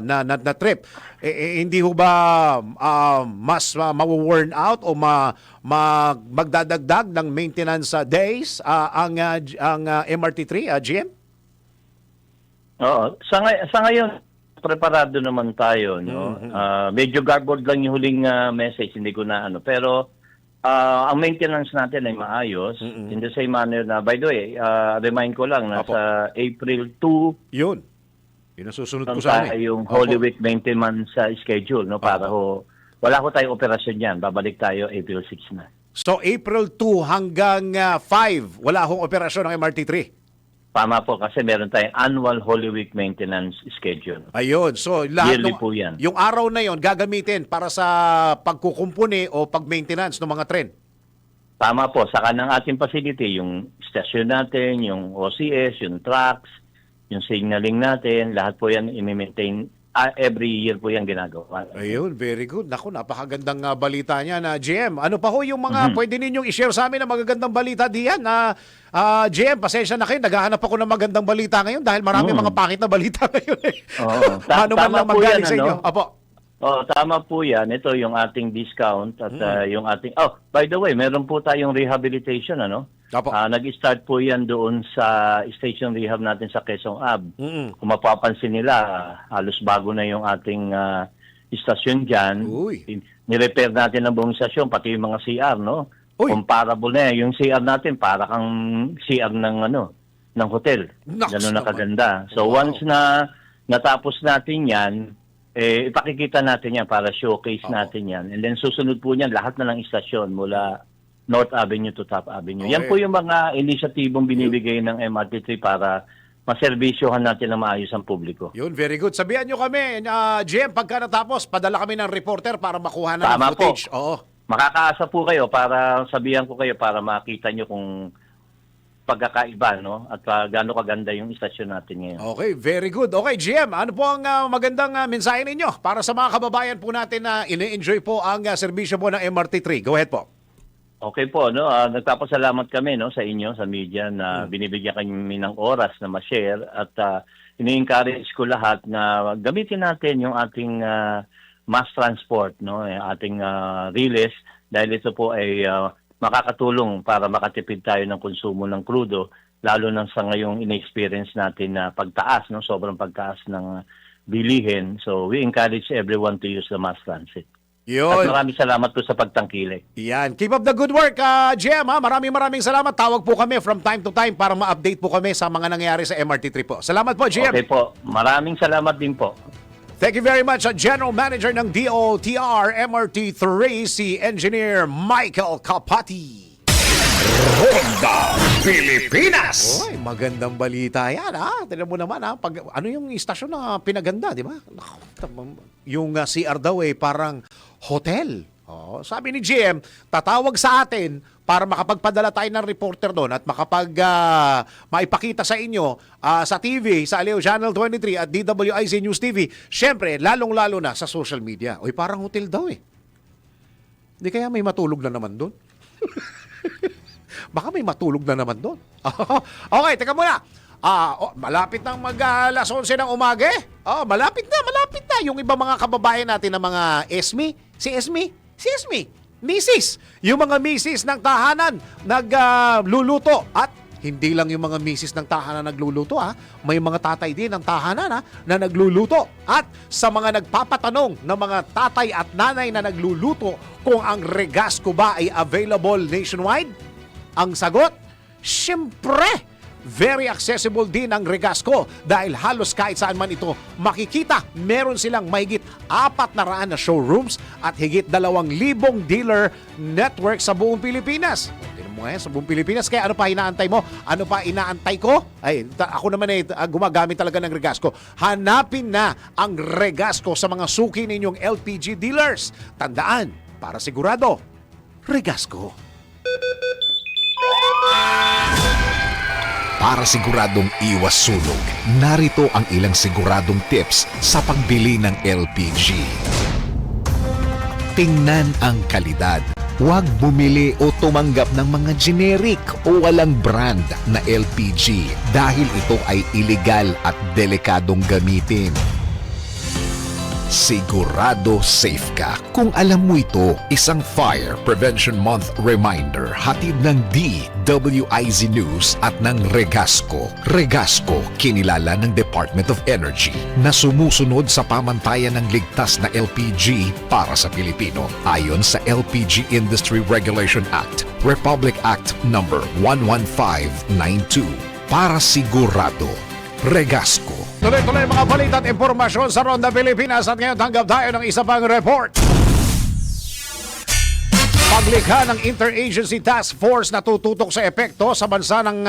S5: na trip. Hindi ho ba mas ma-worn out o magdadagdag ng maintenance days ang MRT3, GM?
S11: Oo. Sa ngayon, preparado naman tayo. Medyo garbled lang yung huling message, hindi ko na Pero ang maintenance natin ay maayos. In the same manner na, by the way, remind ko lang, nasa April 2,
S5: yun ang susunod ko sa
S11: yung Holy Week maintenance schedule, para wala ko tayong operasyon yan. Babalik tayo April 6 na.
S5: So, April 2 hanggang 5, wala akong operasyon ng MRT3?
S11: Tama po, kasi meron tayong annual Holy Week maintenance schedule.
S5: Ayun. So, lahat
S11: yearly po yan.
S5: Yung araw na yon gagamitin para sa pagkukumpuni o pag-maintenance ng mga tren?
S11: Tama po. Saka ng ating facility, yung station natin, yung OCS, yung tracks, yung signaling natin, lahat po yan i-maintain. Every year po yan ginagawa.
S5: Ayun, very good. Naku, napakagandang balita niya na GM. Ano pa ho yung mga pwede ninyong i-share sa amin na magagandang balita diyan? GM, pasensya na kayo. Naghahanap ako ng magandang balita ngayon dahil marami mga pangit na balita ngayon. Paano man lang magaling sa inyo? Apo.
S11: Tama po yan. Ito yung ating discount at yung ating... by the way, meron po tayong rehabilitation, nag-start po yan doon sa station rehab natin sa Quezon Ave. Kung mapapansin nila, halos bago na yung ating istasyon dyan. Nirepair natin ang buong istasyon, pati yung mga CR, Comparable na yan. Yung CR natin, para kang CR ng hotel. Ganun na kaganda. So once na natapos natin yan, ipakikita natin yan para showcase natin yan. And then susunod po niyan, lahat na ng istasyon mula North Avenue to Top Avenue. Yan po yung mga inisyatibong binibigay ng MRT3 para maservisyohan natin na maayos ang publiko.
S5: Yun, very good. Sabihan nyo kami, GM, pagka natapos, padala kami ng reporter para makuha na ng footage.
S11: Po. Makakaasa po kayo para sabihan ko kayo para makita nyo kung pagkakaiba, at gaano kaganda yung istasyon natin ngayon.
S5: Okay, very good. Okay, GM, ano po ang magandang mensahe ninyo para sa mga kababayan po natin na ini-enjoy po ang serbisyo po ng MRT3? Go ahead po.
S11: Okay po, nagpapasalamat kami sa inyo, sa media, na binibigyan kami ng oras na ma-share at ini-encourage ko lahat na gamitin natin yung ating mass transport, ating relays, dahil ito po ay makakatulong para makatipid tayo ng konsumo ng krudo, lalo na sa ngayong in-experience natin na pagtaas, sobrang pagtaas ng bilihin. So we encourage everyone to use the mass transit.
S5: Yun.
S11: At maraming salamat po sa pagtangkilik.
S5: Yan. Keep up the good work, GM. Maraming salamat. Tawag po kami from time to time para ma-update po kami sa mga nangyayari sa MRT3 po. Salamat po, GM.
S11: Okay po. Maraming salamat din po.
S5: Thank you very much, General Manager ng DOTR MRT3, si Engineer Michael Kapati.
S6: Ronda Pilipinas.
S5: Oy, magandang balita yan, ha? Tignan mo naman, ha? Ano yung istasyon na pinaganda, di ba? Yung CR daw, parang hotel. Oh, sabi ni GM, tatawag sa atin para makapagpadala tayo ng reporter doon at maipakita sa inyo sa TV, sa Aleo Channel 23 at DWIZ News TV. Siyempre, lalong-lalo na sa social media. Oy, parang hotel daw eh. Hindi kaya may matulog na naman doon? Baka may matulog na naman doon. Okay, teka muna. Malapit nang mag-alas 11 ng umaga eh. Malapit na. Yung iba mga kababayan natin na mga Esme. Si Esme. Misis. Yung mga misis ng tahanan nagluluto. At hindi lang yung mga misis ng tahanan nagluluto, may mga tatay din ng tahanan na nagluluto. At sa mga nagpapatanong ng mga tatay at nanay na nagluluto kung ang Regasco ba ay available nationwide, ang sagot, siyempre, very accessible din ang Regasco dahil halos kahit saan man ito makikita. Meron silang mahigit 400 na showrooms at higit 2,000 dealer network sa buong Pilipinas. Tignan mo sa buong Pilipinas. Kaya ano pa inaantay mo? Ano pa inaantay ko? Ako naman gumagamit talaga ng Regasco. Hanapin na ang Regasco sa mga suki ninyong LPG dealers. Tandaan, para sigurado, Regasco.
S1: Para siguradong iwas sunog, narito ang ilang siguradong tips sa pagbili ng LPG. Tingnan ang kalidad. Huwag bumili o tumanggap ng mga generic o walang brand na LPG dahil ito ay illegal at delikadong gamitin. Sigurado safe ka kung alam mo ito. Isang Fire Prevention Month reminder hatid ng DWIZ News at ng Regasco. Regasco, kinilala ng Department of Energy na sumusunod sa pamantayan ng ligtas na LPG para sa Pilipino. Ayon sa LPG Industry Regulation Act, Republic Act No. 11592. Para sigurado, Regasco.
S5: Tuloy-tuloy mga balita at impormasyon sa Ronda Pilipinas at ngayon tanggap tayo ng isa pang report. Paglikha ng Interagency Task Force na tututok sa epekto sa bansa ng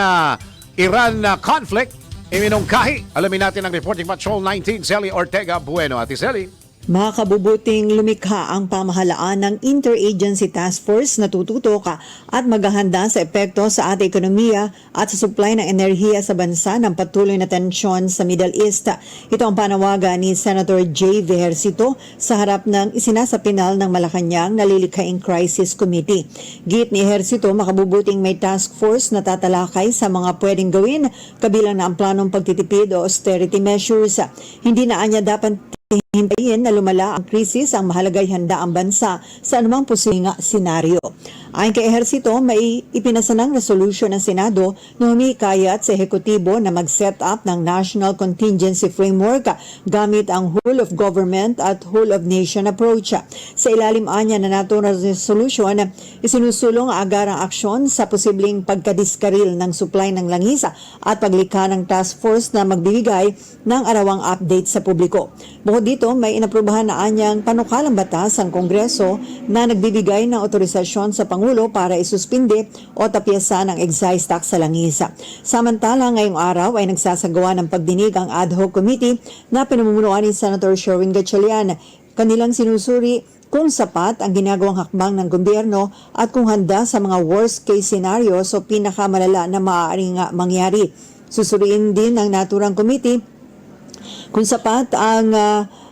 S5: Iran conflict, iminungkahi. Alamin natin ang reporting Patrol 19, Sally Ortega Bueno. Ate Sally.
S12: Makabubuting lumikha ang pamahalaan ng Interagency Task Force na tututok at maghahanda sa epekto sa ating ekonomiya at sa supply ng enerhiya sa bansa ng patuloy na tensyon sa Middle East. Ito ang panawagan ni Senator Jay Ejercito sa harap ng isinasapinal ng Malacanang Nalilikhaing Crisis Committee. Git ni Ejercito, makabubuting may task force na tatalakay sa mga pwedeng gawin kabilang na ang planong pagtitipid o austerity measures. Hindi na anya dapat hintayin na lumala ang krisis ang mahalagay handa ang bansa sa anumang posibleng senaryo. Ayon kay Ejercito, may ipinasanang resolution ng Senado na humihikayat sa Ehekutibo na mag-set up ng National Contingency Framework gamit ang whole of government at whole of nation approach. Sa ilalim anya na nato na resolution, isinusulong ang agarang aksyon sa posibleng pagkadiskaril ng supply ng langis at paglikha ng task force na magbibigay ng arawang update sa publiko. Bukod dito, may inaprubahan na anyang panukalang batas ang Kongreso na nagbibigay ng otorisasyon sa Pangulo para isuspinde o tapyasan ang excise tax sa langis. Samantala, ngayong araw ay nagsasagawa ng pagdinig ang ad hoc committee na pinamumunuan ni Senator Sherwin Gatchalian. Kanilang sinusuri kung sapat ang ginagawang hakbang ng gobyerno at kung handa sa mga worst case scenarios o pinakamalala na maaaring mangyari. Susuriin din ng naturang committee kung sapat ang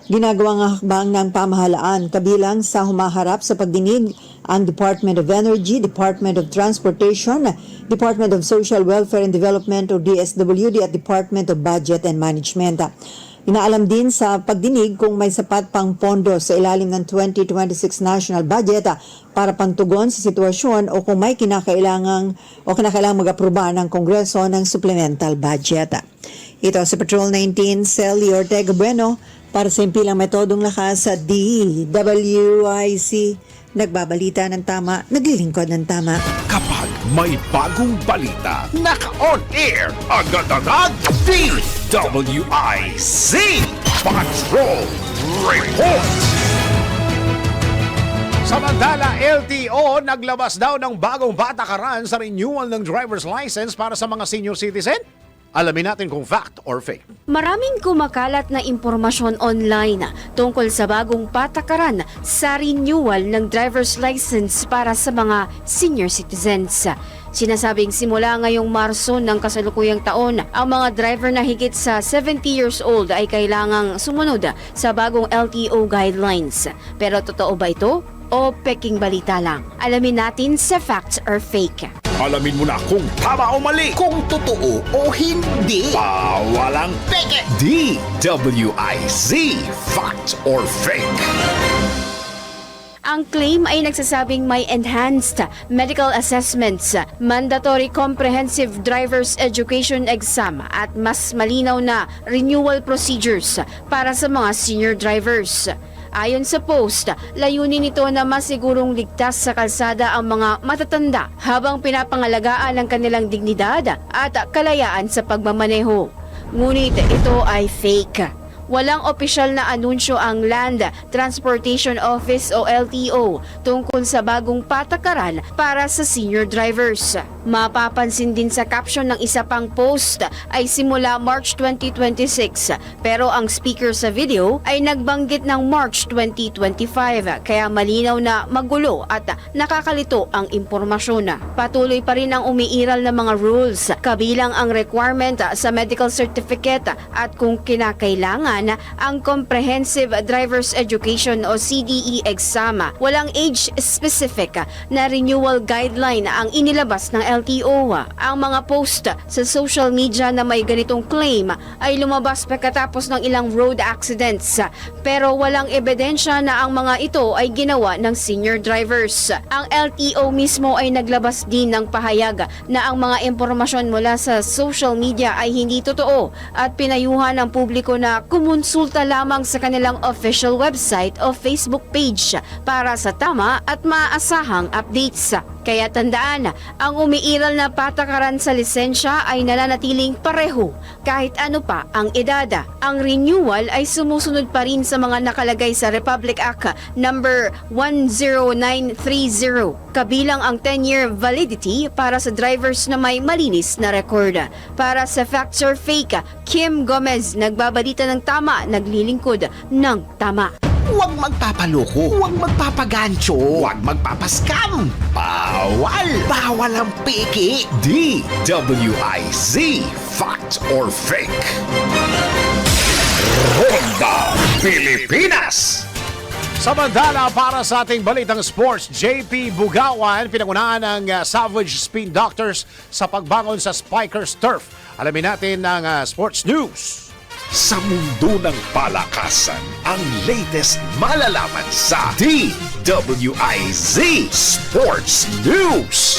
S12: ginagawang hakbang ng pamahalaan kabilang sa humaharap sa pagdinig ang Department of Energy, Department of Transportation, Department of Social Welfare and Development o DSWD at Department of Budget and Management. Inaalam din sa pagdinig kung may sapat pang pondo sa ilalim ng 2026 National Budget para pantugon sa sitwasyon o kung may kinakailangang mag-aproba ng Kongreso ng supplemental budget. Ito si Patrol 19, Sally Ortega Bueno, para sa impilang metodong lakas sa DWIC. Nagbabalita ng tama, naglilingkod ng tama.
S6: Kapag may bagong balita, naka-on air, agad-agad, DWIC! Patrol Report.
S5: Samantala, LTO naglabas daw ng bagong patakaran sa renewal ng driver's license para sa mga senior citizen. Alamin natin kung fact or fake.
S10: Maraming kumakalat na impormasyon online tungkol sa bagong patakaran sa renewal ng driver's license para sa mga senior citizens. Sinasabing simula ngayong Marso ng kasalukuyang taon, ang mga driver na higit sa 70 years old ay kailangang sumunod sa bagong LTO guidelines. Pero totoo ba ito o peking balita lang? Alamin natin sa facts or fake.
S6: Alamin mo na kung tama o mali.
S1: Kung totoo o hindi.
S6: Walang peke.
S1: DWIZ, fact or fake.
S10: Ang claim ay nagsasabing may enhanced medical assessments, mandatory comprehensive driver's education exam at mas malinaw na renewal procedures para sa mga senior drivers. Ayon sa post, layunin nito na masigurong ligtas sa kalsada ang mga matatanda habang pinapangalagaan ang kanilang dignidad at kalayaan sa pagmamaneho. Ngunit ito ay fake. Walang opisyal na anunsyo ang Land Transportation Office o LTO tungkol sa bagong patakaran para sa senior drivers. Mapapansin din sa caption ng isa pang post ay simula March 2026 pero ang speaker sa video ay nagbanggit ng March 2025 kaya malinaw na magulo at nakakalito ang impormasyon. Patuloy pa rin ang umiiral na mga rules kabilang ang requirement sa medical certificate at kung kinakailangan ang Comprehensive Driver's Education o CDE exam. Walang age-specific na renewal guideline ang inilabas ng LTO. Ang mga post sa social media na may ganitong claim ay lumabas pagkatapos ng ilang road accidents pero walang ebidensya na ang mga ito ay ginawa ng senior drivers. Ang LTO mismo ay naglabas din ng pahayag na ang mga impormasyon mula sa social media ay hindi totoo at pinayuhan ng publiko na kumonsulta lamang sa kanilang official website o Facebook page para sa tama at maaasahang updates. Kaya tandaan, ang umiiral na patakaran sa lisensya ay nananatiling pareho kahit ano pa ang edad. Ang renewal ay sumusunod pa rin sa mga nakalagay sa Republic Act number 10930, kabilang ang 10-year validity para sa drivers na may malinis na record. Para sa Facts or Fake, Kim Gomez, nagbabalita ng tama, naglilingkod ng tama.
S1: Huwag magpapaloko, huwag magpapagancho, huwag magpapaskam. Bawal! Bawal ang peke. DWIZ, fact or fake.
S6: Ronda Pilipinas.
S5: Samantala, para sa ating balitang sports, JP Bugawan, pinangunahan ng Savage Spin Doctors sa pagbangon sa Spikers Turf. Alamin natin ng sports news.
S6: Sa mundo ng palakasan, ang latest malalaman sa DWIZ Sports News.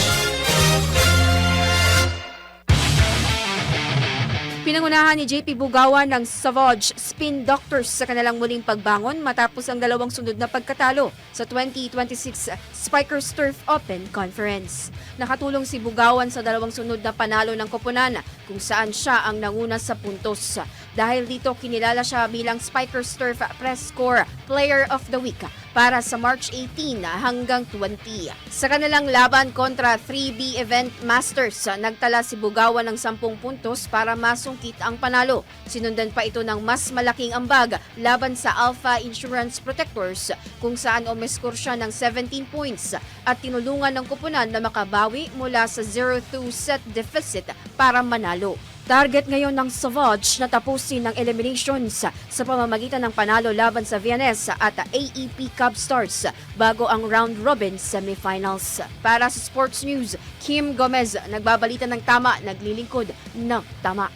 S10: Pinangunahan ni JP Bugawan ng Savage Spin Doctors sa kanilang muling pagbangon matapos ang dalawang sunod na pagkatalo sa 2026 Spikers Turf Open Conference. Nakatulong si Bugawan sa dalawang sunod na panalo ng koponan kung saan siya ang nanguna sa puntos. Dahil dito kinilala siya bilang Spikers Turf Press Corps Player of the Week para sa March 18 hanggang 20. Sa kanilang laban kontra 3B Event Masters, nagtala si Bugawan ng 10 puntos para masungkit ang panalo. Sinundan pa ito ng mas malaking ambag laban sa Alpha Insurance Protectors kung saan umeskor siya ng 17 points at tinulungan ng koponan na makabawi mula sa 0-2 set deficit para manalo. Target ngayon ng Savage na tapusin ng eliminations sa pamamagitan ng panalo laban sa VNS at AEP Cub Stars bago ang round-robin semifinals. Para sa Sports News, Kim Gomez, nagbabalita ng tama, naglilingkod ng tama.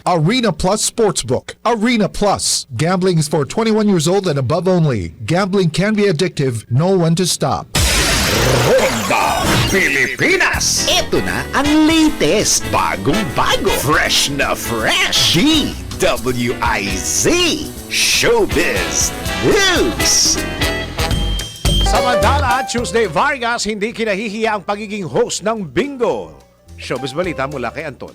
S13: Arena Plus Sportsbook. Arena Plus. Gambling is for 21 years old and above only. Gambling can be addictive. Know when to stop.
S6: Ronda Pilipinas.
S1: Ito na ang latest, bagong-bago, fresh na fresh. DWIZ Showbiz News.
S5: Samantala, Tuesday Vargas, hindi kinahihiya ang pagiging host ng Bingo. Showbiz Balita mula kay Anton.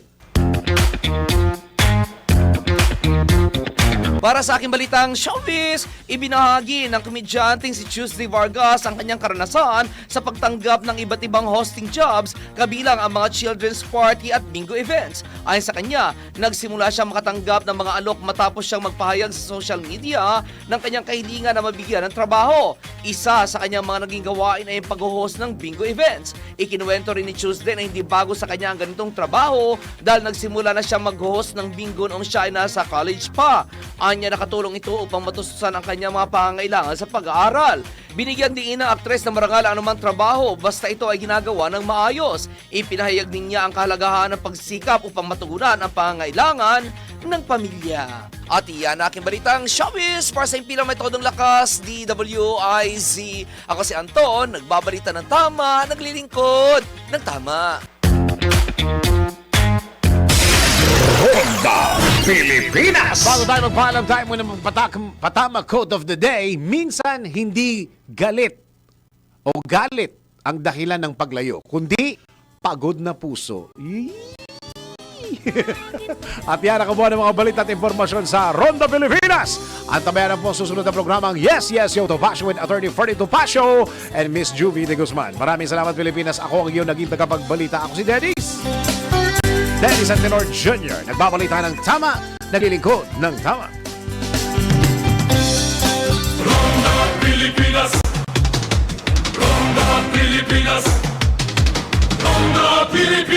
S14: Para sa aking balitang showbiz, ibinahagi ng komedyanteng si Tuesday Vargas ang kanyang karanasan sa pagtanggap ng iba't ibang hosting jobs kabilang ang mga children's party at bingo events. Ayon sa kanya, nagsimula siyang makatanggap ng mga alok matapos siyang magpahayag sa social media ng kanyang kahilingan na mabigyan ng trabaho. Isa sa kanyang mga naging gawain ay ang pag-host ng bingo events. Ikinuwento rin ni Tuesday na hindi bago sa kanya ang ganitong trabaho dahil nagsimula na siya mag-host ng bingo noong siya ay nasa college pa. Anya nakatulong ito upang matustusan ang kanyang mga pangangailangan sa pag-aaral. Binigyan din ng aktres na marangal ang anumang trabaho basta ito ay ginagawa ng maayos. Ipinahayag din niya ang kahalagahan ng pagsikap upang matugunan ang pangangailangan ng pamilya. At iyan ang aking balitang showbiz para sa impilang metodong lakas, DWIZ. Ako si Anton, nagbabalita ng tama, naglilingkod ng tama.
S6: Ronda Pilipinas.
S5: Bago tayo magpaalam, tayo muna patama quote of the day. Minsan, hindi galit o galit ang dahilan ng paglayo, kundi pagod na puso. At yan ang kabuuan ng mga balita at informasyon sa Ronda Pilipinas. Ang tabayan po susunod na programang Yes, Yes, Yo Topacio with Attorney Ferdy Topacio and Miss Juvie de Guzman. Maraming salamat Pilipinas. Ako ang iyong naging tagapagbalita. Ako si Dennis Antenor Jr. Nagbabalita ng tama, naglilingkod ng tama.
S6: Ronda Pilipinas. Ronda Pilipinas. Ronda Pilipinas.